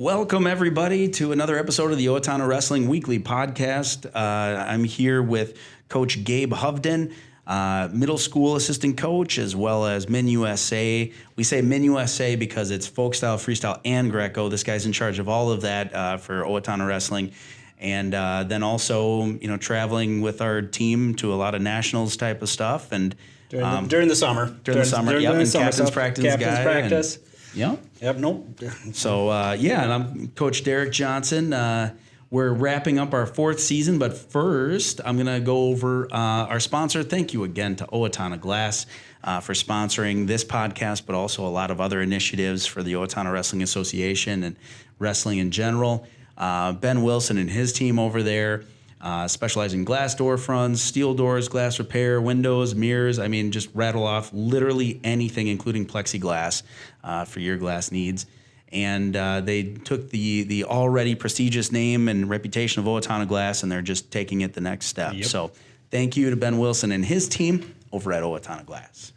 Welcome, everybody, to another episode of the Owatonna Wrestling Weekly Podcast. I'm here with Coach Gabe Hovden, middle school assistant coach, as well as Men USA. We say Men USA because it's folk style, freestyle, and Greco. This guy's in charge of all of that for Owatonna Wrestling. And then also, traveling with our team to a lot of nationals type of stuff. And during the summer. During the summer, and captain's practice guy. Captain's practice. Yep, nope. So, and I'm Coach Derek Johnson. We're wrapping up our fourth season, but first I'm going to go over our sponsor. Thank you again to Owatonna Glass for sponsoring this podcast, but also a lot of other initiatives for the Owatonna Wrestling Association and wrestling in general. Ben Wilson and his team over there specialize in glass door fronts, steel doors, glass repair, windows, mirrors. I mean, just rattle off literally anything, including plexiglass, for your glass needs. And they took the already prestigious name and reputation of Owatonna Glass, and they're just taking it the next step. Yep. So thank you to Ben Wilson and his team over at Owatonna Glass.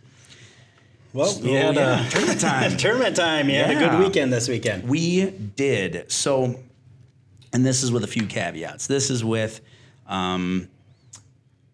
Well, we had tournament time. Tournament time. You had a good weekend this weekend. We did. So, and this is with a few caveats. This is with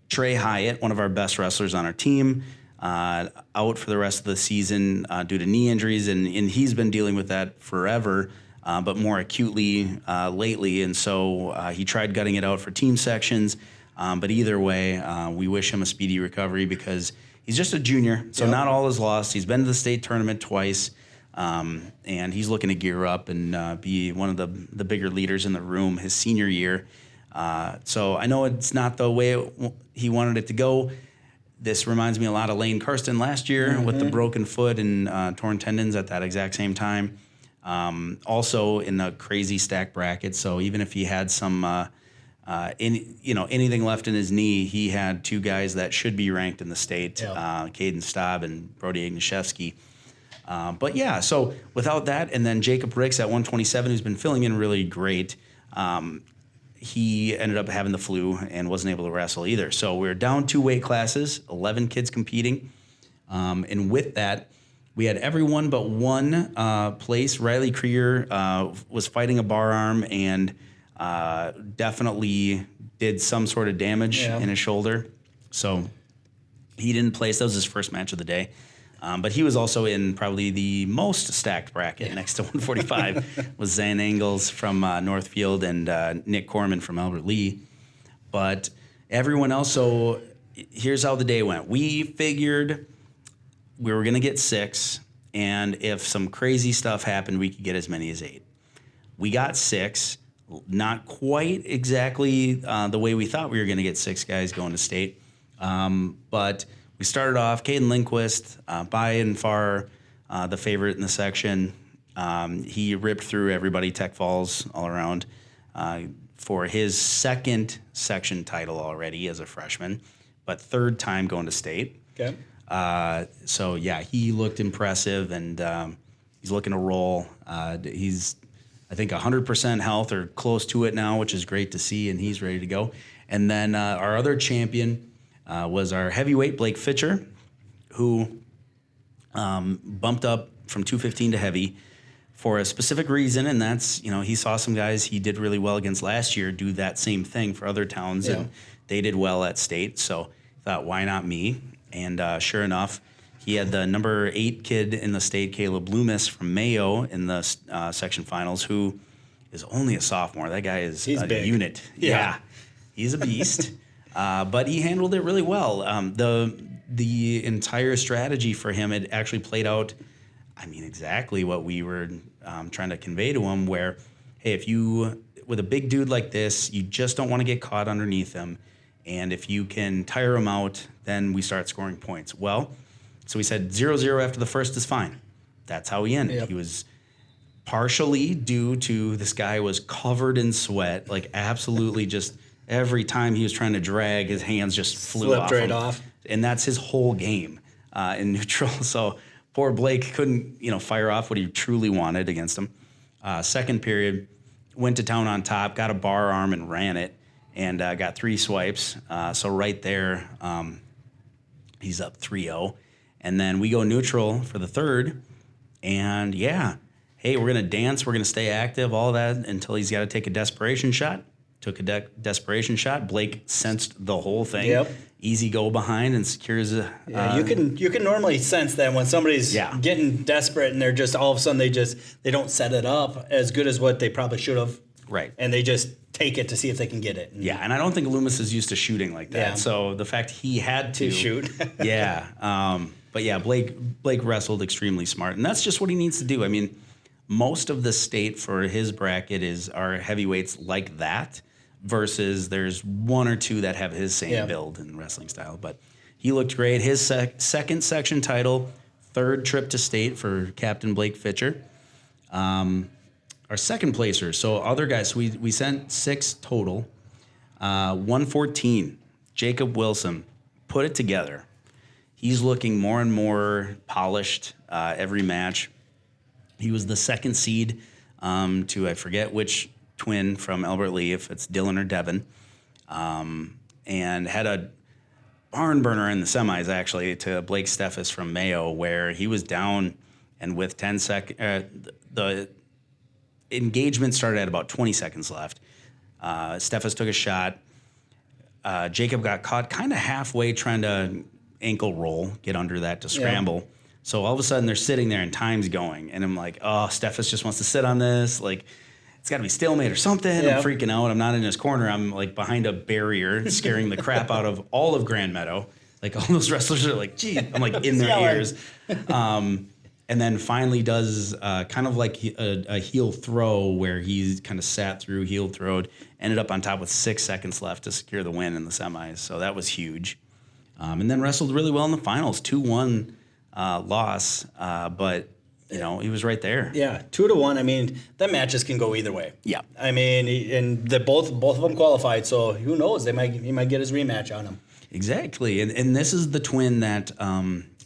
Trey Hyatt, one of our best wrestlers on our team, out for the rest of the season due to knee injuries, and he's been dealing with that forever, but more acutely lately, and so he tried gutting it out for team sections, but either way, we wish him a speedy recovery because he's just a junior, so not all is lost. He's been to the state tournament twice, and he's looking to gear up and be one of the bigger leaders in the room his senior year. So I know it's not the way he wanted it to go. This reminds me a lot of Lane Karsten last year with the broken foot and torn tendons at that exact same time. Also in a crazy stack bracket. So even if he had some, anything left in his knee, he had two guys that should be ranked in the state, Kaden Staub and Brody Ignashevsky. So without that, and then Jacob Ricks at 127, who's been filling in really great. He ended up having the flu and wasn't able to wrestle either. So we're down 2 weight classes, 11 kids competing. And with that, we had everyone but one place. Riley Kreeger was fighting a bar arm and definitely did some sort of damage in his shoulder. So he didn't place. That was his first match of the day. But he was also in probably the most stacked bracket next to 145 was Zan Engels from Northfield and Nick Corman from Albert Lee. But everyone else, so here's how the day went. We figured we were going to get 6, and if some crazy stuff happened, we could get as many as 8. We got 6, not quite exactly the way we thought we were going to get 6 guys going to state, but we started off, Kaden Lindquist, by and far the favorite in the section. He ripped through everybody, Tech Falls all around, for his second section title already as a freshman, but third time going to state. Okay. He looked impressive, and he's looking to roll. He's, I think, 100% health or close to it now, which is great to see, and he's ready to go. And then our other champion was our heavyweight, Blake Fitcher, who bumped up from 215 to heavy for a specific reason, and that's, he saw some guys he did really well against last year do that same thing for other towns, and they did well at state, so thought, why not me? And sure enough, he had the number 8 kid in the state, Caleb Loomis from Mayo, in the section finals, who is only a sophomore. That guy is a big unit. Yeah, he's a beast. But he handled it really well. The entire strategy for him had actually played out, exactly what we were trying to convey to him, where, hey, if you, with a big dude like this, you just don't want to get caught underneath him. And if you can tire him out, then we start scoring points. Well, so we said 0-0 after the first is fine. That's how he ended. Yep. He was partially due to this guy was covered in sweat, like absolutely just... Every time he was trying to drag, his hands just flew off. Slipped right off. And that's his whole game in neutral. So poor Blake couldn't, fire off what he truly wanted against him. Second period, went to town on top, got a bar arm and ran it, and got 3 swipes. So right there, he's up 3-0. And then we go neutral for the third. And hey, we're going to dance, we're going to stay active, all that, until he's got to take a desperation shot. Took a desperation shot. Blake sensed the whole thing. Yep. Easy go behind and secures a... you can normally sense that when somebody's getting desperate and they're just all of a sudden they don't set it up as good as what they probably should have. Right. And they just take it to see if they can get it. And I don't think Loomis is used to shooting like that. Yeah. So the fact he had to shoot. But yeah, Blake wrestled extremely smart. And that's just what he needs to do. I mean, most of the state for his bracket are heavyweights like that. Versus there's one or two that have his same build and wrestling style. But he looked great. His second section title, third trip to state for Captain Blake Fitcher. Our second placer, so other guys, we sent 6 total. 114, Jacob Wilson, put it together. He's looking more and more polished every match. He was the second seed to, I forget which twin from Albert Lee, if it's Dylan or Devin, and had a barn burner in the semis, actually, to Blake Steffes from Mayo, where he was down, and with 10 seconds, the engagement started at about 20 seconds left. Steffes took a shot. Jacob got caught kind of halfway trying to ankle roll, get under that to scramble. Yeah. So all of a sudden, they're sitting there, and time's going, and I'm like, oh, Steffes just wants to sit on this, like... It's got to be stalemate or something. Yeah. I'm freaking out. I'm not in his corner. I'm like behind a barrier, scaring the crap out of all of Grand Meadow. Like all those wrestlers are like, gee, I'm like in their ears. And then finally does kind of like a heel throw where he kind of sat through, heel throwed, ended up on top with 6 seconds left to secure the win in the semis. So that was huge. And then wrestled really well in the finals, 2-1 loss, but... You know, he was right there. Yeah, 2-1. I mean, that matches can go either way. Yeah. I mean, and both of them qualified, so who knows? He might get his rematch on him. Exactly, and this is the twin that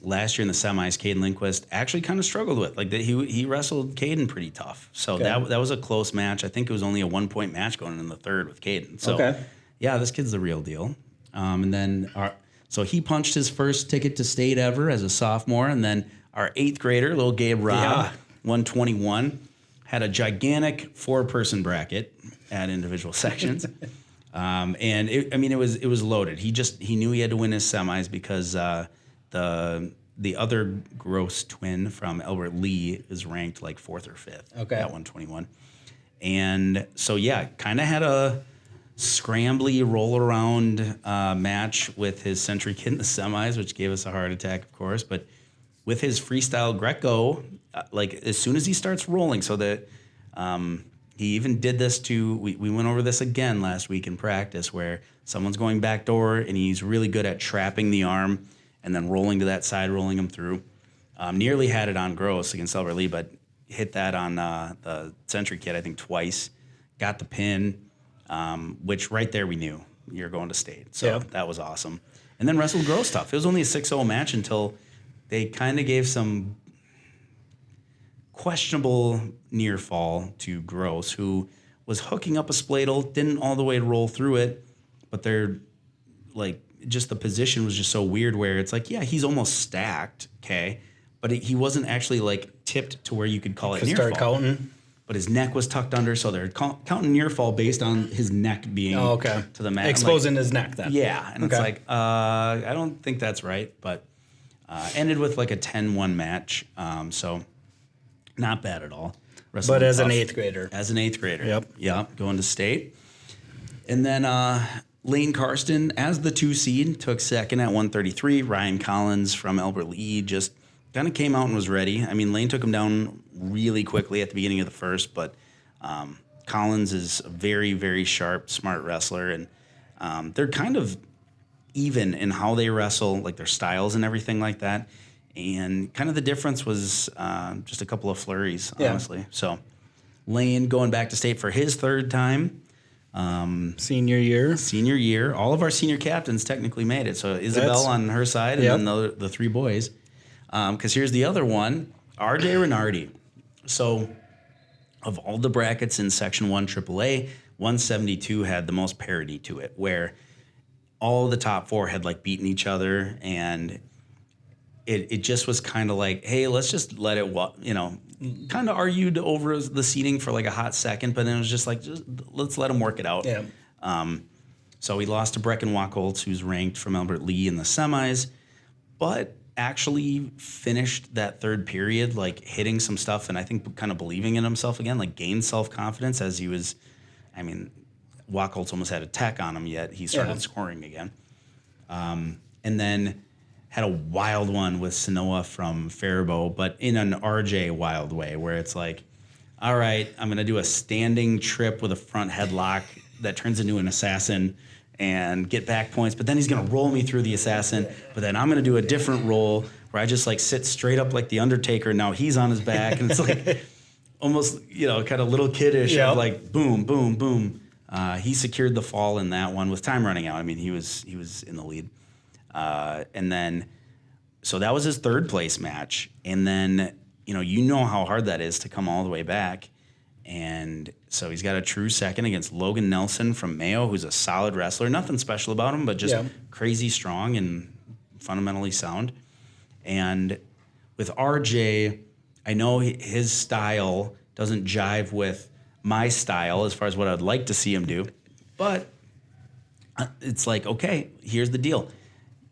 last year in the semis, Kaden Lindquist actually kind of struggled with. Like he wrestled Kaden pretty tough. So that was a close match. I think it was only a 1-point match going in the third with Kaden. So yeah, this kid's the real deal. And then so he punched his first ticket to state ever as a sophomore, and then. Our 8th grader, little Gabe Robb, 121, had a gigantic 4-person bracket at individual sections, and it was loaded. He knew he had to win his semis because the other gross twin from Albert Lee is ranked like 4th or 5th at 121, and so kind of had a scrambly roll around match with his Century kid in the semis, which gave us a heart attack, of course, but. With his freestyle Greco, like as soon as he starts rolling, so that he even did this we went over this again last week in practice where someone's going backdoor and he's really good at trapping the arm and then rolling to that side, rolling him through. Nearly had it on Gross against Albert Lee, but hit that on the Century kid, I think twice. Got the pin, which right there we knew you're going to state. So that was awesome. And then wrestled Gross tough. It was only a 6-0 match until... They kind of gave some questionable near fall to Gross, who was hooking up a spladle, didn't all the way roll through it, but they're like, just the position was just so weird where it's like, yeah, he's almost stacked, okay, but he wasn't actually like tipped to where you could call it near fall. Start counting. But his neck was tucked under, so they're counting near fall based on his neck being to the mat. Exposing his neck then. Yeah, and it's like, I don't think that's right, but... ended with like a 10-1 match, so not bad at all. But as an 8th grader. As an 8th grader. Yep. Yeah, going to state. And then Lane Karsten, as the 2 seed, took second at 133. Ryan Collins from Albert Lee just kind of came out and was ready. I mean, Lane took him down really quickly at the beginning of the first, but Collins is a very, very sharp, smart wrestler, and they're kind of... even in how they wrestle, like their styles and everything like that. And kind of the difference was just a couple of flurries, honestly. So Lane going back to state for his 3rd time. Senior year. All of our senior captains technically made it. So Isabel on her side and then the 3 boys. Because here's the other one, RJ Reinardy. So of all the brackets in Section 1 AAA, 172 had the most parity to it, where... all the top 4 had like beaten each other, and it just was kind of like, hey, let's just let it kind of argued over the seating for like a hot second, but then it was just let's let him work it out. Yeah. So he lost to Brecken Wacholtz, who's ranked from Albert Lee in the semis, but actually finished that third period like hitting some stuff and I think kind of believing in himself again, like gained self-confidence as he was, I mean, Wacholtz almost had a tech on him, yet he started scoring again. And then had a wild one with Sanoa from Faribault, but in an RJ wild way where it's like, all right, I'm going to do a standing trip with a front headlock that turns into an assassin and get back points, but then he's going to roll me through the assassin, but then I'm going to do a different roll where I just like sit straight up like the Undertaker. Now he's on his back, and it's like almost, you know, kind of little kiddish of like boom, boom, boom. He secured the fall in that one with time running out. I mean, he was in the lead. And then, so that was his third place match. And then, you know how hard that is to come all the way back. And so he's got a true second against Logan Nelson from Mayo, who's a solid wrestler. Nothing special about him, but just crazy strong and fundamentally sound. And with RJ, I know his style doesn't jive with my style as far as what I'd like to see him do. But it's like, okay, here's the deal.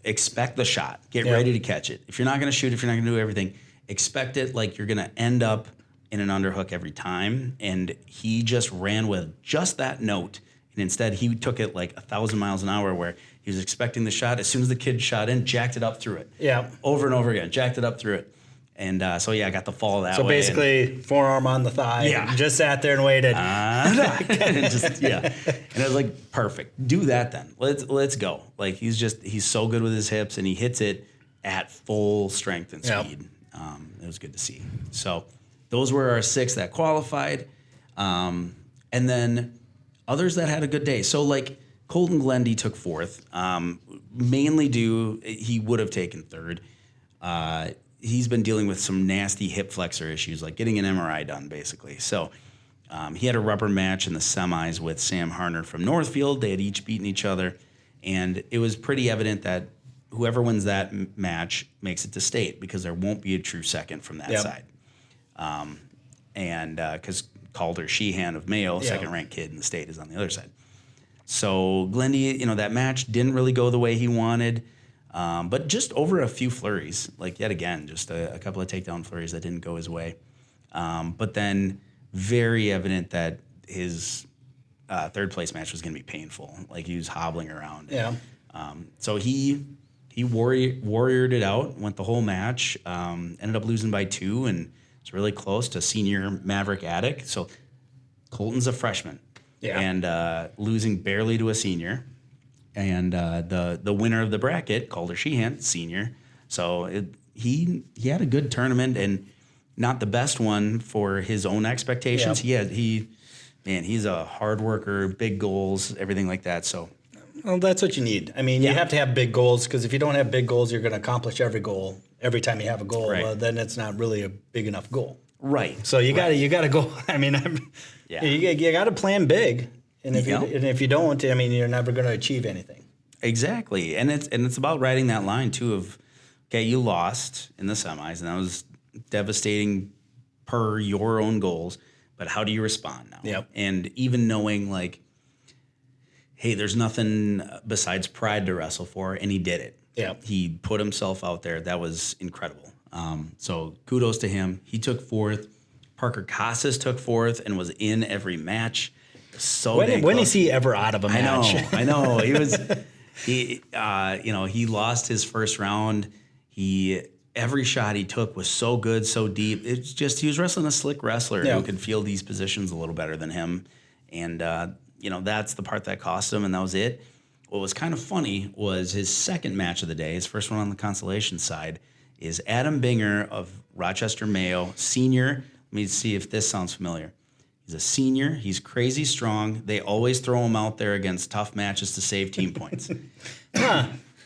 Expect the shot. Get ready to catch it. If you're not going to shoot, if you're not going to do everything, expect it like you're going to end up in an underhook every time. And he just ran with just that note. And instead, he took it like 1,000 miles an hour where he was expecting the shot. As soon as the kid shot in, jacked it up through it. Yeah. Over and over again, jacked it up through it. And I got the fall that way. So basically, forearm on the thigh. Yeah. Just sat there and waited. And it was like, perfect. Do that then. Let's go. Like, he's so good with his hips, and he hits it at full strength and speed. It was good to see. So those were our 6 that qualified. And then others that had a good day. So, like, Colton Glende took 4th. Mainly he would have taken 3rd. He's been dealing with some nasty hip flexor issues, like getting an MRI done, basically. So he had a rubber match in the semis with Sam Harner from Northfield. They had each beaten each other, and it was pretty evident that whoever wins that match makes it to state because there won't be a true second from that side. And because Calder Sheehan of Mayo, second-ranked kid in the state, is on the other side. So Glende, that match didn't really go the way he wanted. But just over a few flurries, like yet again, just a couple of takedown flurries that didn't go his way. But then very evident that his third place match was going to be painful. Like he was hobbling around. So he warriored it out, went the whole match, ended up losing by 2, and it's really close to senior Maverick Attic. So Colton's a freshman and losing barely to a senior. And the winner of the bracket, Calder Sheehan, senior. So he had a good tournament and not the best one for his own expectations. He's a hard worker, big goals, everything like that. So, well, that's what you need. I mean, you have to have big goals because if you don't have big goals, you're going to accomplish every goal every time you have a goal. Right. Well, then it's not really a big enough goal. Right. So you got to go. I mean, you got to plan big. And if you don't, I mean, you're never going to achieve anything. Exactly, and it's about riding that line too. Of okay, you lost in the semis, and that was devastating per your own goals. But how do you respond now? Yep. And even knowing like, hey, there's nothing besides pride to wrestle for, and he did it. Yeah, he put himself out there. That was incredible. So kudos to him. He took 4th. Parker Casas took 4th and was in every match. So when is he ever out of a match? I know. He was. He lost his first round. Every shot he took was so good, so deep. It's just he was wrestling a slick wrestler who could feel these positions a little better than him, and that's the part that cost him, and that was it. What was kind of funny was his second match of the day, his first one on the consolation side, is Adam Binger of Rochester Mayo, senior. Let me see if this sounds familiar. He's a senior. He's crazy strong. They always throw him out there against tough matches to save team points.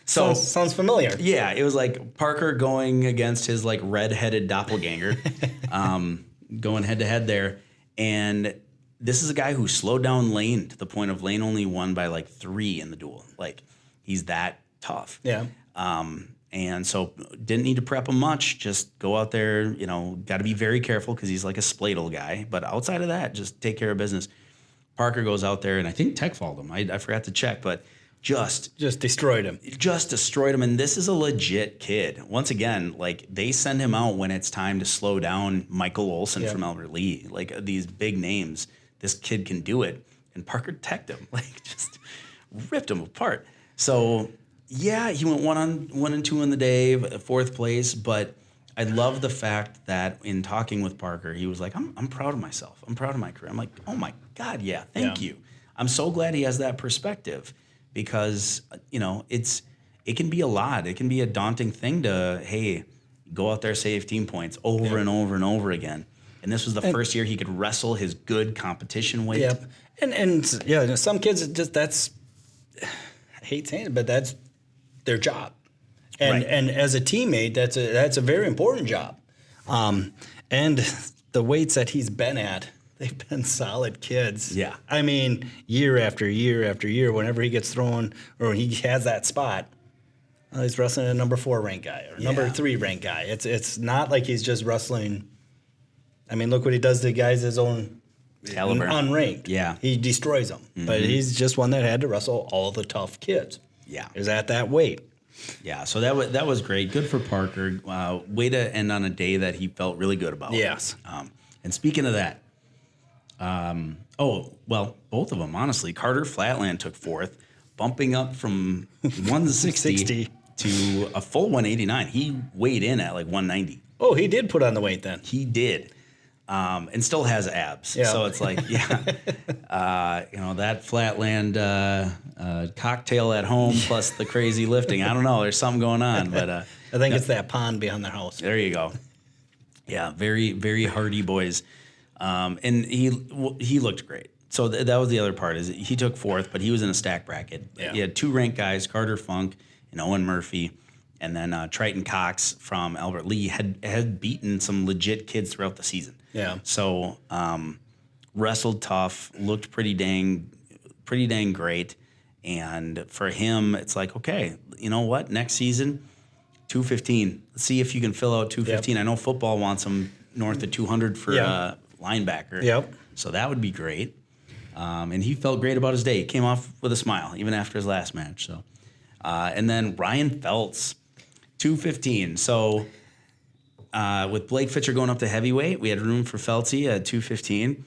So sounds familiar. Yeah, it was like Parker going against his like red-headed doppelganger, going head-to-head there. And this is a guy who slowed down Lane to the point of Lane only won by like 3 in the duel. Like, he's that tough. Yeah. And so didn't need to prep him much. Just go out there, got to be very careful because he's like a Sladle guy. But outside of that, just take care of business. Parker goes out there, and I think Tech fouled him. I forgot to check, but just destroyed him. Just destroyed him. And this is a legit kid. Once again, like they send him out when it's time to slow down Michael Olson from Albert Lee. Like these big names, this kid can do it. And Parker teched him, like just ripped him apart. So yeah, he went 1 and 2 in the day, 4th place. But I love the fact that in talking with Parker, he was like, I'm proud of myself. I'm proud of my career. I'm like, oh my God, yeah, thank you. I'm so glad he has that perspective because, it can be a lot. It can be a daunting thing to, hey, go out there, save team points over and over and over again. And this was the first year he could wrestle his good competition weight. Yep. And some kids, that's, I hate saying it, but that's their job. And as a teammate, that's a very important job. And the weights that he's been at, they've been solid kids. Yeah. I mean, year after year after year, whenever he gets thrown or he has that spot, he's wrestling a number 4 ranked guy or number 3 ranked guy. It's not like he's just wrestling. I mean, look what he does to guys his own caliber, unranked. Yeah. He destroys them. Mm-hmm. But he's just one that had to wrestle all the tough kids. Yeah. Is at that weight. Yeah, so that was great. Good for Parker. Way to end on a day that he felt really good about. Yes. And speaking of that, both of them, honestly. Carter Flatland took 4th, bumping up from 160 to a full 189. He weighed in at like 190. Oh, he did put on the weight then. He did. And still has abs. Yeah. So it's like, that Flatland cocktail at home plus the crazy lifting. I don't know. There's something going on. But I think it's that pond behind their house. There you go. Yeah, very, very hardy boys. And he looked great. So that was the other part is he took 4th, but he was in a stack bracket. Yeah. He had 2 ranked guys, Carter Funk and Owen Murphy. And then Triton Cox from Albert Lee had beaten some legit kids throughout the season. Yeah. So wrestled tough, looked pretty dang great. And for him, it's like, okay, you know what? Next season, 215. Let's see if you can fill out 215. Yep. I know football wants him north of 200 for linebacker. Yep. So that would be great. And he felt great about his day. He came off with a smile, even after his last match. So, and then Ryan Feltz, 215. So with Blake Fitcher going up to heavyweight, we had room for Feltzy at 215.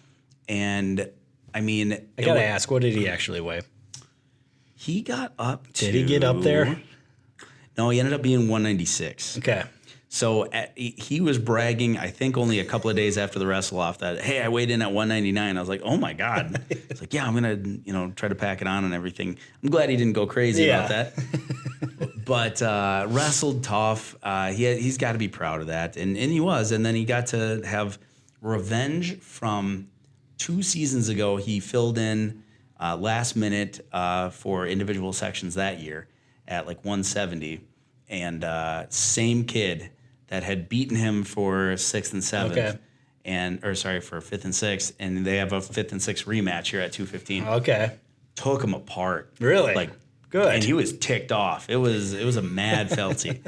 And, I mean... I got to ask, what did he actually weigh? He got up to... Did he get up there? No, he ended up being 196. Okay. So he was bragging, I think only a couple of days after the wrestle-off that, hey, I weighed in at 199. I was like, oh, my God. It's like, yeah, I'm going to, try to pack it on and everything. I'm glad he didn't go crazy about that. But wrestled tough. He's got to be proud of that. And he was. And then he got to have revenge from 2 seasons ago. He filled in last minute for individual sections that year at like 170. And same kid that had beaten him for 6th and 7th. Okay. For 5th and 6th. And they have a 5th and 6th rematch here at 215. Okay. Took him apart. Really? Like, good. And he was ticked off. It was a mad Felty.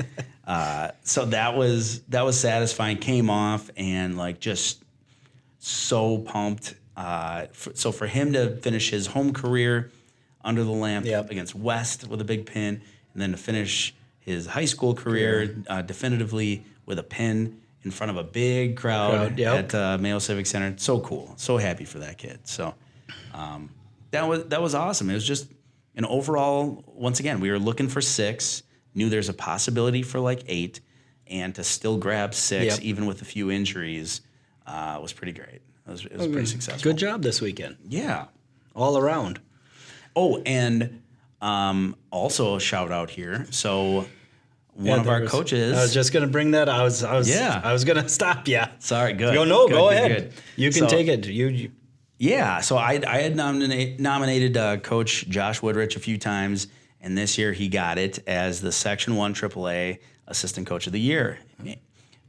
So that was satisfying. Came off and like just so pumped. So for him to finish his home career under the lamp against West with a big pin, and then to finish his high school career definitively with a pin in front of a big crowd at Mayo Civic Center. So cool. So happy for that kid. So that was awesome. It was just an overall, once again, we were looking for 6, knew there's a possibility for like 8, and to still grab 6, even with a few injuries, was pretty great. It was pretty successful. Good job this weekend. Yeah. All around. Oh, and also a shout out here. So one of our coaches. I was just going to bring that. I was going to stop you. Sorry, good. Go ahead. Good. You can take it. You. Yeah, so I had nominated Coach Josh Woodrich a few times, and this year he got it as the Section 1 AAA Assistant Coach of the Year.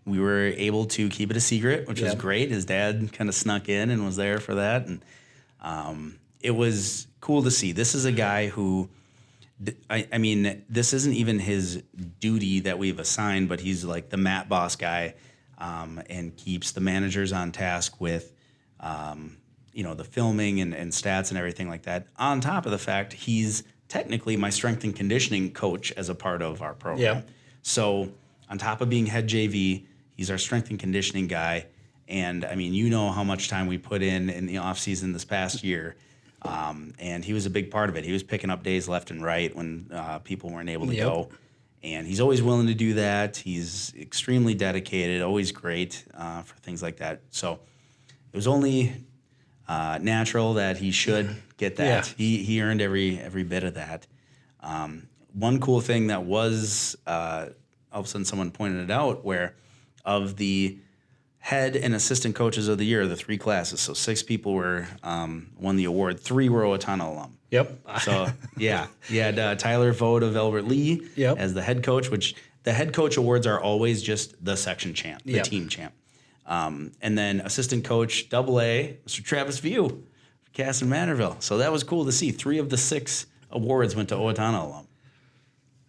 We were able to keep it a secret, which was great. His dad kind of snuck in and was there for that, and it was cool to see. This is a guy who I mean, this isn't even his duty that we've assigned, but he's like the mat boss guy, and keeps the managers on task with, the filming and stats and everything like that. On top of the fact, he's technically my strength and conditioning coach as a part of our program. Yeah. So on top of being head JV, he's our strength and conditioning guy. And I mean, you know how much time we put in the off season this past year. And he was a big part of it. He was picking up days left and right when people weren't able to go. And he's always willing to do that. He's extremely dedicated, always great for things like that. So it was only natural that he should get that. Yeah. He earned every bit of that. One cool thing that was, all of a sudden someone pointed it out, where of the head and assistant coaches of the year, the 3 classes, so 6 people won the award. 3 were Owatonna alum. Yep. So, yeah. You had Tyler Vogt of Albert Lee as the head coach, which the head coach awards are always just the section champ, the team champ. And then assistant coach, AA, Mr. Travis View, Casas and Manorville. So that was cool to see. 3 of the 6 awards went to Owatonna alum.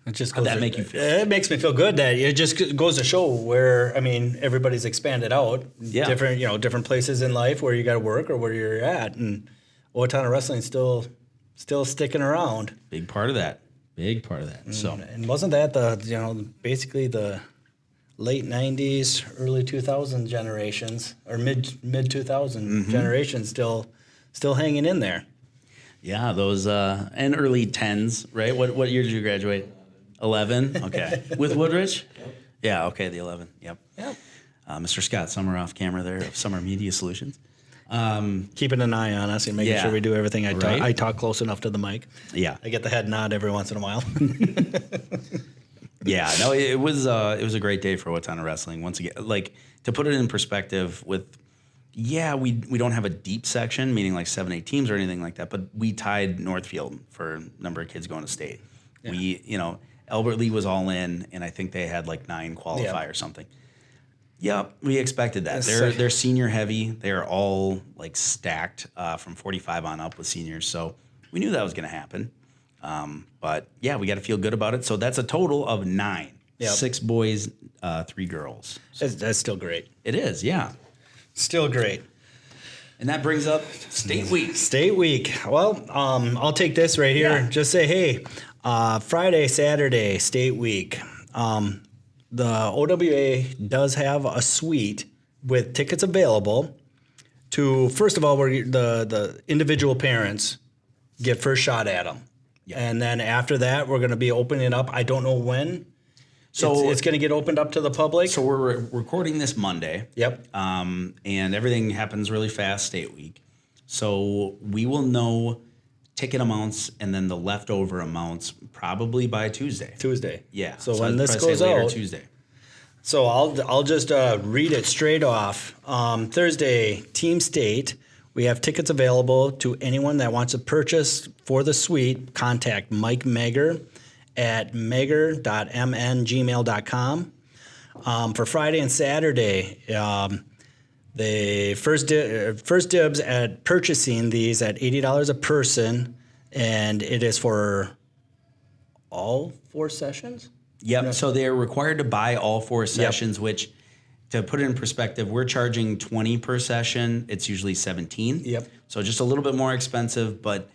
It just How'd that make you feel? It makes me feel good that it just goes to show where, I mean, everybody's expanded out. Yeah. Different places in life where you got to work or where you're at. And Owatonna wrestling's still sticking around. Big part of that. And wasn't that basically the late 90s, early 2000 generations, or mid 2000 generations still hanging in there? Yeah, those and early 10s, right? What year did you graduate? 11? Okay. With Woodridge? Yep. Yeah, okay, the 11. Yep. Mr. Scott Summer off camera there of Summer Media Solutions. Keeping an eye on us and making sure we do everything. I talk close enough to the mic. Yeah. I get the head nod every once in a while. Yeah, no, it was a great day for Owatonna wrestling. Once again, like, to put it in perspective with, we don't have a deep section, meaning like 7-8 teams or anything like that, but we tied Northfield for a number of kids going to state. Yeah. We, Albert Lee was all in, and I think they had like 9 qualify or something. Yep, we expected that. They're senior heavy. They're all like stacked from 45 on up with seniors, so we knew that was going to happen. But yeah, we got to feel good about it. So that's a total of 9. Yep. 6 boys, 3 girls. So that's still great. It is, yeah. Still great. And that brings up State Week. State Week. Well, I'll take this right here. Yeah. Just say, hey, Friday, Saturday, State Week. The OWA does have a suite with tickets available to, first of all, where the individual parents get first shot at them. Yep. And then after that, we're going to be opening it up. I don't know when. So it's going to get opened up to the public. So we're recording this Monday. Yep. And everything happens really fast State Week. So we will know ticket amounts and then the leftover amounts probably by Tuesday. Yeah. So when this goes out, Tuesday. So I'll just read it straight off. Thursday, Team State. We have tickets available to anyone that wants to purchase for the suite. Contact Mike Meger at meger.mn gmail.com. For Friday and Saturday, the first dibs at purchasing these at $80 a person, and it is for all 4 sessions? Yep, so they're required to buy all 4 sessions, which, to put it in perspective, we're charging $20 per session. It's usually $17. Yep. So just a little bit more expensive, but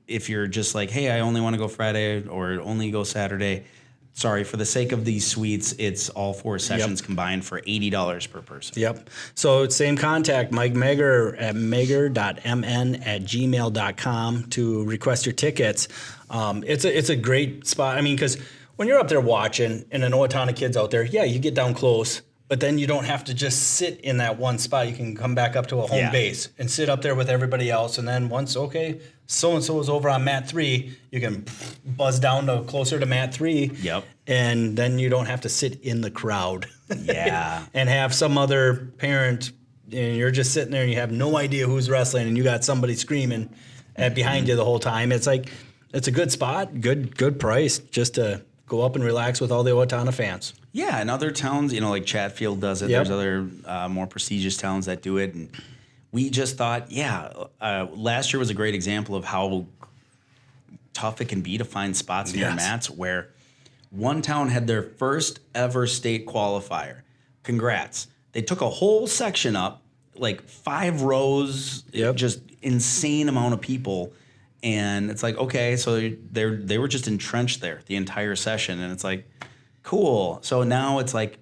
if you're just like, hey, I only want to go Friday or only go Saturday, sorry, for the sake of these suites, it's all 4 sessions combined for $80 per person. Yep. So same contact, Mike Meger at meger.mn at gmail.com to request your tickets. It's a great spot. I mean, because when you're up there watching and an Owatonna kid's out there, you get down close, but then you don't have to just sit in that one spot. You can come back up to a home base and sit up there with everybody else. And then once, so-and-so is over on mat 3, you can buzz down to closer to mat 3. Yep. And then you don't have to sit in the crowd. Yeah. And have some other parent, and you're just sitting there and you have no idea who's wrestling and you got somebody screaming behind you the whole time. It's like, it's a good spot, good price just to go up and relax with all the Owatonna fans. Yeah, and other towns, like Chatfield does it. Yep. There's other more prestigious towns that do it. And we just thought, last year was a great example of how tough it can be to find spots in your Yes. mats where one town had their first ever state qualifier. Congrats. They took a whole section up, like 5 rows, just insane amount of people. And it's like, okay, so they were just entrenched there the entire session. And it's like, cool. So now it's like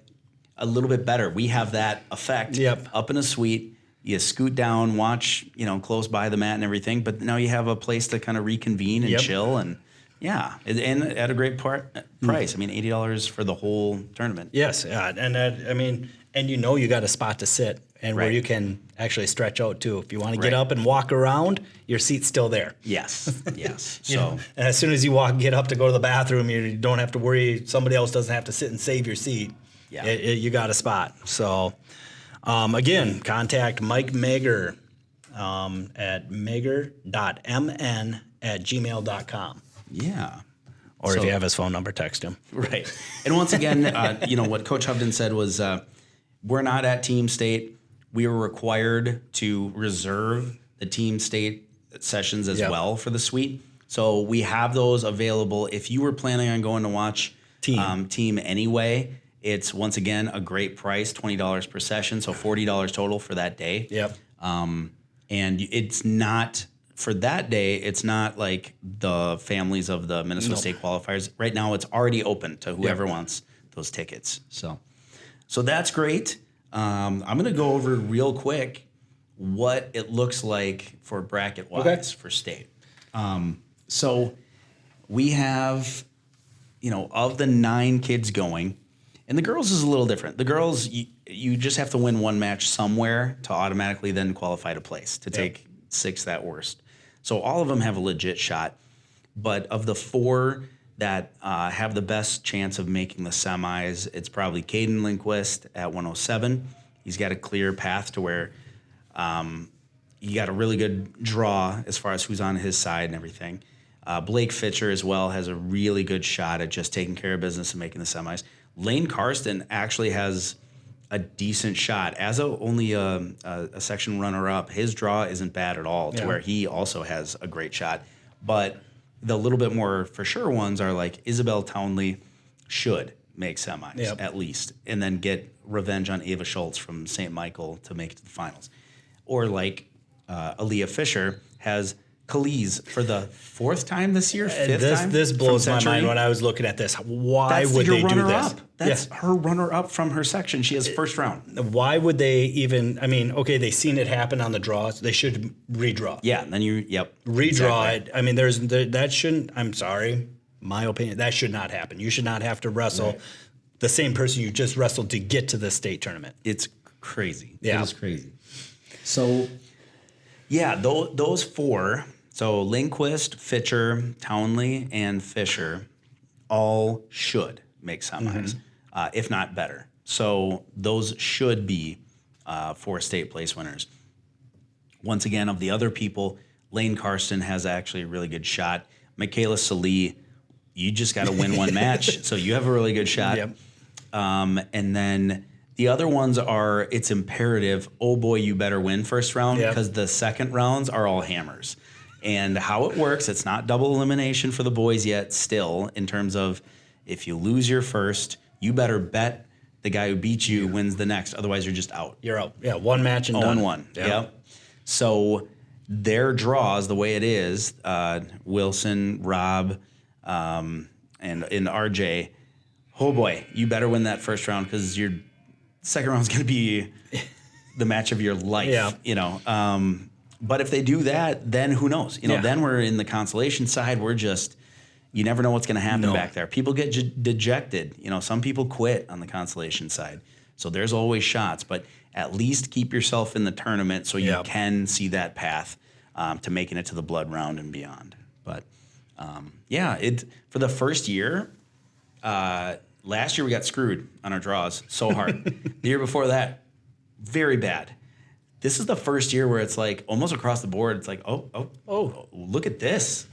a little bit better. We have that effect up in a suite. You scoot down, watch, close by the mat and everything. But now you have a place to kind of reconvene and chill. And and at a great price. I mean, $80 for the whole tournament. Yes. Yeah. And and you got a spot to sit and where you can actually stretch out too. If you want to get up and walk around, your seat's still there. Yes. Yes. So and as soon as you get up to go to the bathroom, you don't have to worry. Somebody else doesn't have to sit and save your seat. Yeah. You got a spot. So, again, contact Mike Meger at meger.mn at gmail.com. Yeah. Or if you have his phone number, text him. Right. And once again, what Coach Hovden said was we're not at Team State. We were required to reserve the Team State sessions as well for the suite. So we have those available. If you were planning on going to watch team anyway, it's, once again, a great price, $20 per session, so $40 total for that day. Yep. And it's not, for that day, it's not like the families of the Minnesota State qualifiers. Right now, it's already open to whoever wants those tickets. So that's great. I'm going to go over real quick what it looks like for bracket-wise for state. So we have, of the 9 kids going, and the girls is a little different. The girls, you just have to win one match somewhere to automatically then qualify to place, to take 6th at worst. So all of them have a legit shot. But of the 4 that have the best chance of making the semis, it's probably Kaden Lindquist at 107. He's got a clear path to where you got a really good draw as far as who's on his side and everything. Blake Fitcher as well has a really good shot at just taking care of business and making the semis. Lane Karsten actually has a decent shot. As only a section runner-up, his draw isn't bad at all to where he also has a great shot. But the little bit more for sure ones are like Isabel Townley should make semis at least, and then get revenge on Ava Schultz from St. Michael to make it to the finals. Or like Aaliyah Fisher has Calise for the 4th time this year, 5th time. This blows my mind when I was looking at this. Why would they do this? That's her runner-up from her section. She has first round. Why would they even? I mean, okay, they seen it happen on the draws. They should redraw. Yeah, and then redraw it. I mean, that shouldn't. I'm sorry, my opinion. That should not happen. You should not have to wrestle the same person you just wrestled to get to the state tournament. It's crazy. Yeah, it is crazy. So, yeah, those 4. So Lindquist, Fitcher, Townley, and Fisher all should make semis, if not better. So those should be 4 state place winners. Once again, of the other people, Lane Karsten has actually a really good shot. Michaela Salee, you just got to win one match, so you have a really good shot. Yep. And then the other ones are, it's imperative, oh boy, you better win first round, because the second rounds are all hammers. And how it works, it's not double elimination for the boys yet still, in terms of if you lose your first, you better bet the guy who beat you wins the next. Otherwise, you're just out. You're out. Yeah, one match and done. 0-1. Yep. So their draws, the way it is, Wilson, Robb, and RJ, oh boy, you better win that first round because your second round is going to be the match of your life. But if they do that, then who knows? Then we're in the consolation side. We're just, you never know what's going to happen back there. People get dejected. Some people quit on the consolation side. So there's always shots, but at least keep yourself in the tournament so you can see that path to making it to the blood round and beyond. But for the first year, last year we got screwed on our draws so hard. The year before that, very bad. This is the first year where it's like almost across the board. It's like, oh, look at this.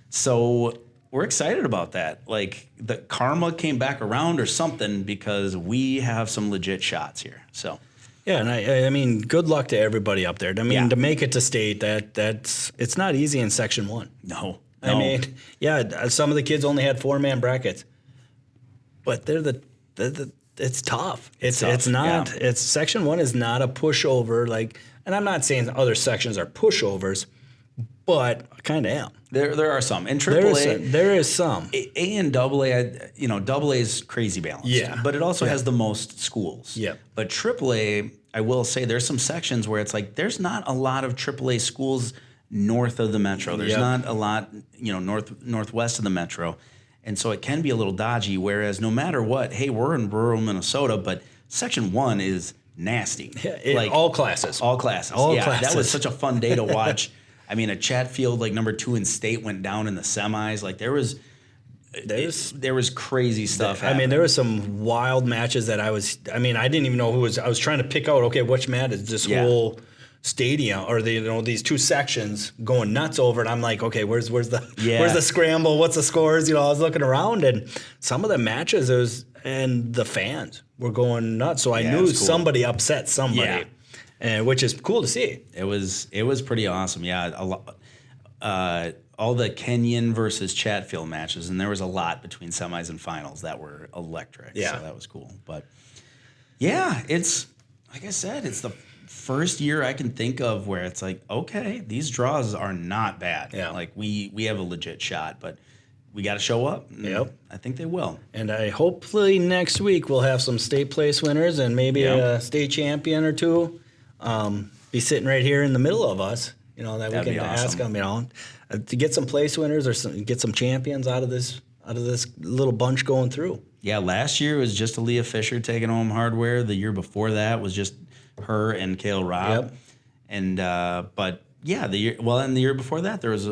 So we're excited about that. Like the karma came back around or something because we have some legit shots here. So. Yeah, and I mean, good luck to everybody up there. I mean, to make it to state, it's not easy in Section 1. No. I mean, yeah, some of the kids only had 4-man brackets, but it's tough. It's not. Yeah. It's Section 1 is not a pushover. Like, and I'm not saying other sections are pushovers, but I kind of am. There are some. In AAA, there is some. A and AA, AA is crazy balanced. Yeah. But it also has the most schools. Yeah. But AAA, I will say, there's some sections where it's like there's not a lot of AAA schools north of the metro. There's not a lot, northwest of the metro. And so it can be a little dodgy, whereas no matter what, hey, we're in rural Minnesota, but Section 1 is nasty. Like all classes. All classes. That was such a fun day to watch. I mean, a Chatfield, like number 2 in state, went down in the semis. Like there was crazy stuff happening. I mean, there was some wild matches that I didn't even know who was. I was trying to pick out, okay, which match is this whole stadium or these 2 sections going nuts over, and I'm like, okay, where's the scramble? What's the scores? I was looking around, and some of the matches and the fans were going nuts. So I knew somebody upset somebody. Yeah. And which is cool to see. It was pretty awesome. Yeah, all the Kenyon versus Chatfield matches, and there was a lot between semis and finals that were electric. Yeah, so that was cool. But yeah, it's like I said, it's the first year I can think of where it's like, okay, these draws are not bad. Yeah, like we have a legit shot, but we got to show up. Yep, I think they will. And hopefully next week we'll have some state place winners and maybe a state champion or 2. Be sitting right here in the middle of us, that we can ask them, to get some place winners or get some champions out of this little bunch going through. Yeah, last year was just Aaliyah Fitcher taking home hardware. The year before that was just her and Gabe Robb. Yep. And but yeah, the year before that there was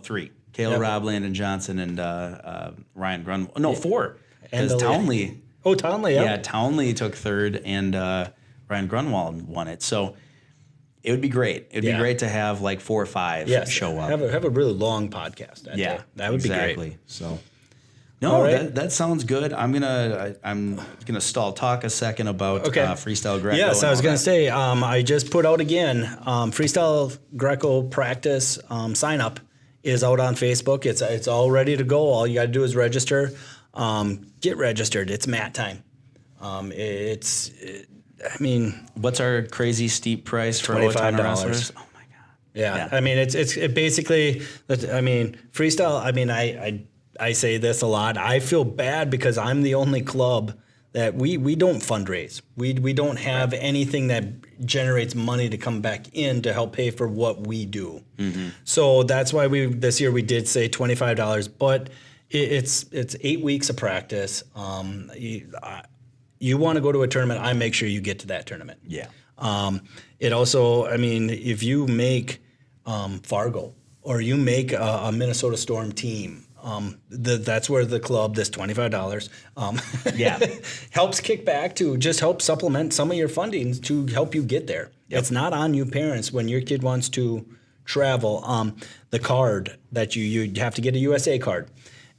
3: Gabe Robb, Landon Johnson, and Ryan Grunwald. No, 4 because Townley. Oh, Townley. Yeah. Yeah, Townley took 3rd and Ryan Grunwald won it. So it would be great. It would be great to have like 4 or 5 show up. Have a really long podcast that day. That would be great. So that sounds good. I'm gonna stall talk a second about freestyle Greco. Yes, I was gonna say I just put out again freestyle Greco practice sign up is out on Facebook. It's all ready to go. All you got to do is register. Get registered. It's mat time. What's our crazy steep price for Owatonna wrestlers? Oh my God! Yeah. I mean, it's basically. Freestyle. I say this a lot. I feel bad because I'm the only club that we don't fundraise. We don't have anything that generates money to come back in to help pay for what we do. Mm-hmm. So that's why this year we did say $25, but it's 8 weeks of practice. You want to go to a tournament, I make sure you get to that tournament. Yeah. It also, if you make Fargo or you make a Minnesota Storm team, that's where the club, this $25, helps kick back to just help supplement some of your funding to help you get there. Yep. It's not on you parents when your kid wants to travel. The card that you have to get a USA card.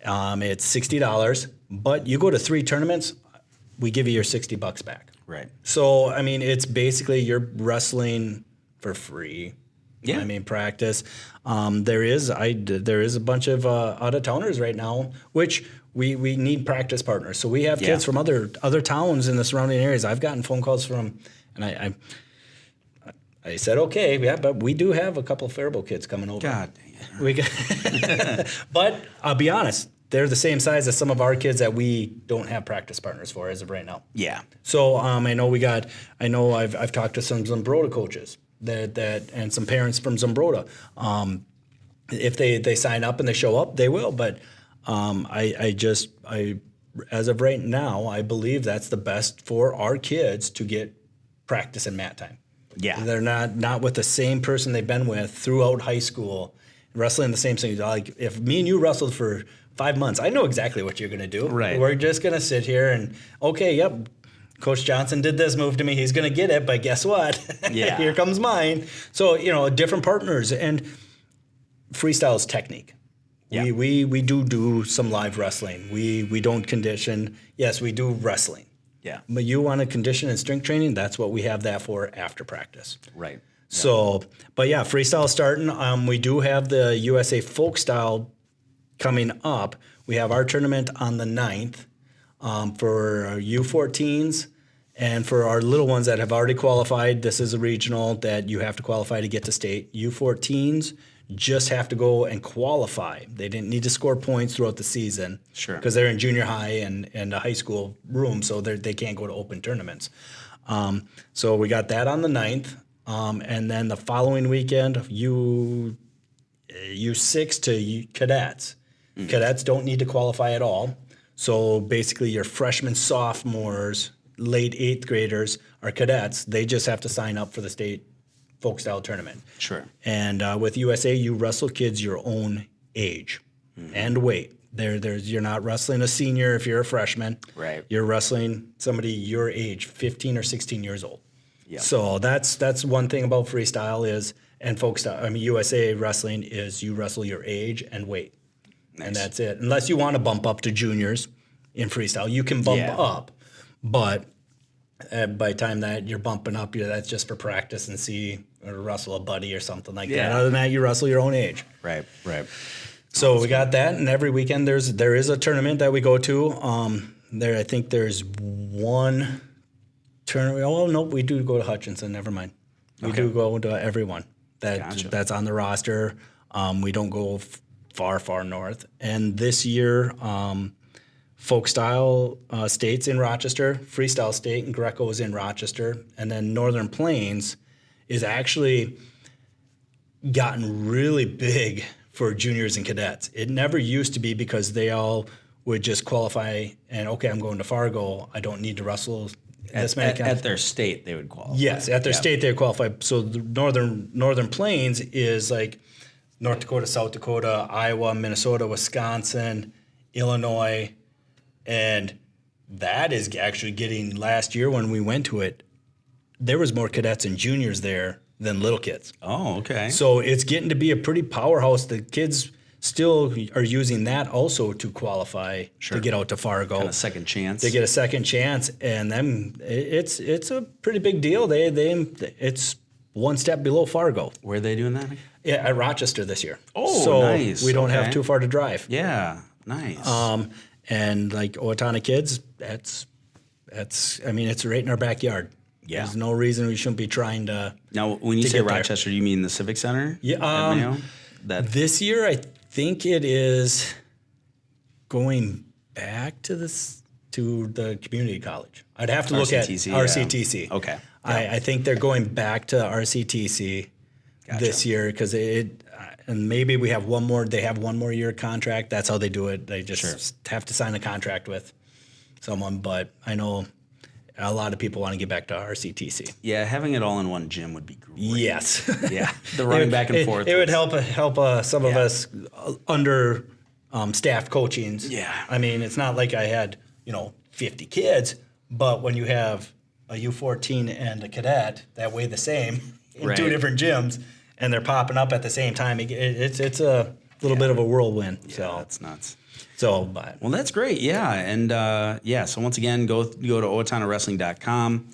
It's $60, but you go to 3 tournaments, we give you your $60 back. Right. So, it's basically you're wrestling for free. Yeah. Practice. There is a bunch of out-of-towners right now, which we need practice partners. So we have kids from other towns in the surrounding areas. I've gotten phone calls from, and I said, okay, but we do have a couple of Faribault kids coming over. God dang it. But I'll be honest, they're the same size as some of our kids that we don't have practice partners for as of right now. Yeah. So I've talked to some Zumbrota coaches that and some parents from Zumbrota. If they sign up and they show up, they will. But as of right now, I believe that's the best for our kids to get practice and mat time. Yeah. They're not with the same person they've been with throughout high school, wrestling the same thing. Like if me and you wrestled for 5 months, I know exactly what you're going to do. Right. We're just going to sit here and, Coach Johnson did this move to me. He's going to get it, but guess what? Yeah. Here comes mine. So, different partners. And freestyle is technique. Yeah. We do some live wrestling. We don't condition. Yes, we do wrestling. Yeah. But you want to condition and strength training, that's what we have that for after practice. Right. So, but freestyle starting. We do have the USA folk style coming up, we have our tournament on the 9th for our U14s. And for our little ones that have already qualified, this is a regional that you have to qualify to get to state. U14s just have to go and qualify. They didn't need to score points throughout the season. Sure. Because they're in junior high and a high school room, so they can't go to open tournaments. So we got that on the 9th. And then the following weekend, U6 to cadets. Mm-hmm. Cadets don't need to qualify at all. So basically your freshmen, sophomores, late 8th graders are cadets. They just have to sign up for the state folk style tournament. Sure. And with USA, you wrestle kids your own age and weight. You're not wrestling a senior if you're a freshman. Right. You're wrestling somebody your age, 15 or 16 years old. Yep. So that's one thing about freestyle and folk style. USA wrestling is you wrestle your age and weight. Nice. And that's it. Unless you want to bump up to juniors in freestyle, you can bump up. But by the time that you're bumping up, that's just for practice and see or wrestle a buddy or something like that. Other than that, you wrestle your own age. Right. So we got that, and every weekend there is a tournament that we go to. I think there's one tournament. Oh no, we do go to Hutchinson. Never mind. We do go to everyone that's on the roster. We don't go far north. And this year, folk style states in Rochester, freestyle state and Greco is in Rochester, and then Northern Plains is actually gotten really big for juniors and cadets. It never used to be because they all would just qualify and, okay, I'm going to Fargo. I don't need to wrestle this many at their state, they would qualify. Yes, at their state, they would qualify. So the Northern Plains is like North Dakota, South Dakota, Iowa, Minnesota, Wisconsin, Illinois, and that is actually getting, last year when we went to it, there was more cadets and juniors there than little kids. Oh, okay. So it's getting to be a pretty powerhouse. The kids still are using that also to qualify to get out to Fargo. Kind of second chance. They get a second chance, and then it's a pretty big deal. It's one step below Fargo. Where are they doing that? Yeah, at Rochester this year. Oh, so nice. We don't have too far to drive. Yeah, nice. And like Owatonna kids, it's right in our backyard. Yeah. There's no reason we shouldn't be trying to. Now, when you say Rochester, do you mean the Civic Center? Yeah. This year, I think it is going back to the community college. I'd have to look at RCTC. Okay. Yeah. I think they're going back to RCTC this year because and maybe we have one more. They have one more year contract. That's how they do it. They just have to sign a contract with someone. But I know a lot of people want to get back to RCTC. Yeah, having it all in one gym would be great. Yes. Yeah, the running back and forth. It would help some of us under staffed coachings. Yeah. I mean, it's not like I had 50 kids, but when you have a U14 and a cadet that weigh the same in two different gyms, and they're popping up at the same time, it's a little bit of a whirlwind. Yeah, so that's nuts. Well, that's great. Yeah, and so once again, go to OwatonnaWrestling.com,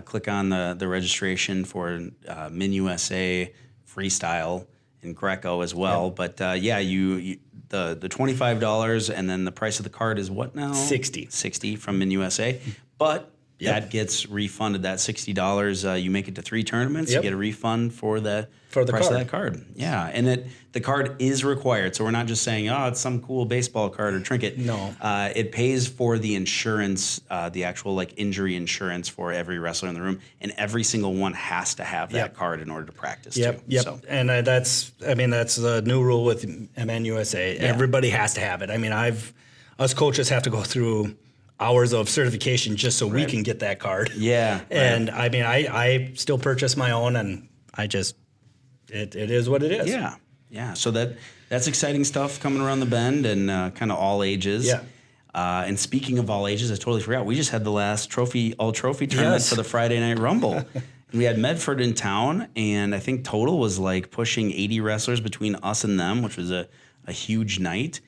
click on the registration for Min USA Freestyle and Greco as well. Yep. But you the $25, and then the price of the card is what now? $60 from Min USA, but that gets refunded. That $60, you make it to 3 tournaments, you get a refund for the price of that card. Yeah, and the card is required. So we're not just saying, it's some cool baseball card or trinket. No. It pays for the insurance, the actual injury insurance for every wrestler in the room, and every single one has to have that card in order to practice too. Yep. So. And that's the new rule with MN USA. Yeah. Everybody has to have it. I mean, us coaches have to go through hours of certification just so we can get that card. Yeah. And I mean, I still purchase my own, and it is what it is. Yeah. Yeah. So that's exciting stuff coming around the bend, and kind of all ages. Yeah. And speaking of all ages, I totally forgot. We just had the last all trophy tournament for the Friday Night Rumble. And we had Medford in town, and I think total was pushing 80 wrestlers between us and them, which was a huge night.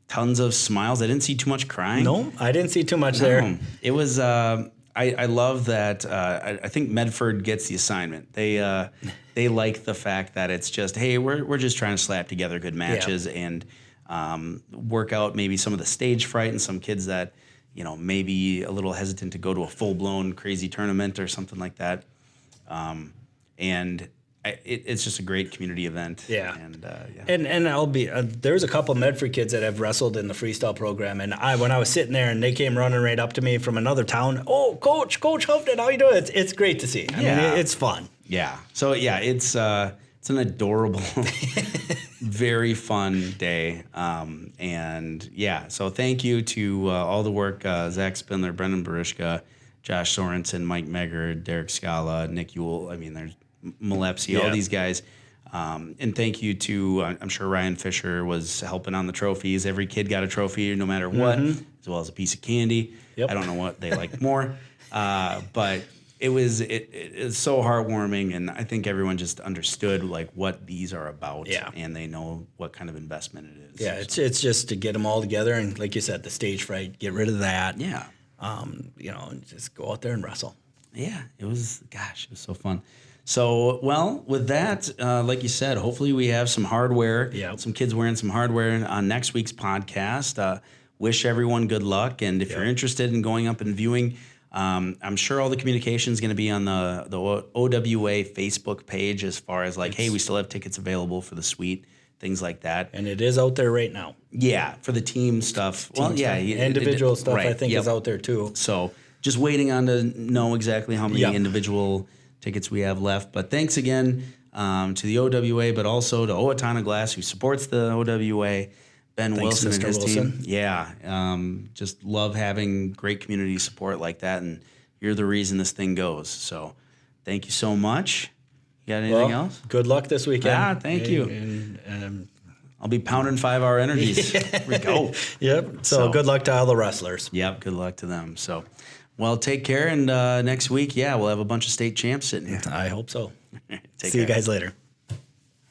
Tons of smiles. I didn't see too much crying. No, I didn't see too much there. It was. I love that. I think Medford gets the assignment. They like the fact that it's just, hey, we're just trying to slap together good matches, and work out maybe some of the stage fright and some kids that, maybe a little hesitant to go to a full-blown crazy tournament or something like that. It's just a great community event. Yeah. And And I'll be there's a couple Medford kids that have wrestled in the freestyle program, and when I was sitting there and they came running right up to me from another town, oh, Coach Huffman, how you doing? It's great to see. I mean, it's fun. Yeah. So it's an adorable, very fun day. So thank you to all the work, Zach Spindler, Brendan Barishka, Josh Sorensen, Mike Meger, Derek Scala, Nick Ewell. I mean, there's Malepsy, all these guys. And thank you to, I'm sure Ryan Fitcher was helping on the trophies. Every kid got a trophy no matter what, as well as a piece of candy. Yep. I don't know what they liked more. But it was so heartwarming, and I think everyone just understood what these are about, and they know what kind of investment it is. Yeah, it's just to get them all together, and like you said, the stage fright, get rid of that. Yeah. And just go out there and wrestle. Yeah, it was so fun. So, with that, like you said, hopefully we have some hardware, some kids wearing some hardware on next week's podcast. Wish everyone good luck, and if you're interested in going up and viewing, I'm sure all the communication is going to be on the OWA Facebook page as far as hey, we still have tickets available for the suite, things like that. And it is out there right now. Yeah, for the team stuff. Individual stuff I think is out there too. So just waiting on to know exactly how many individual tickets we have left. But thanks again to the OWA, but also to Owatonna Glass, who supports the OWA. Ben Wilson and his team. Yeah. Just love having great community support like that, and you're the reason this thing goes. So thank you so much. You got anything else? Good luck this weekend. Yeah, thank you. And I'll be pounding 5-hour energies. Here we go. Yep. So good luck to all the wrestlers. Yep. Good luck to them. So, take care. And next week, we'll have a bunch of state champs sitting here. I hope so. See you guys later.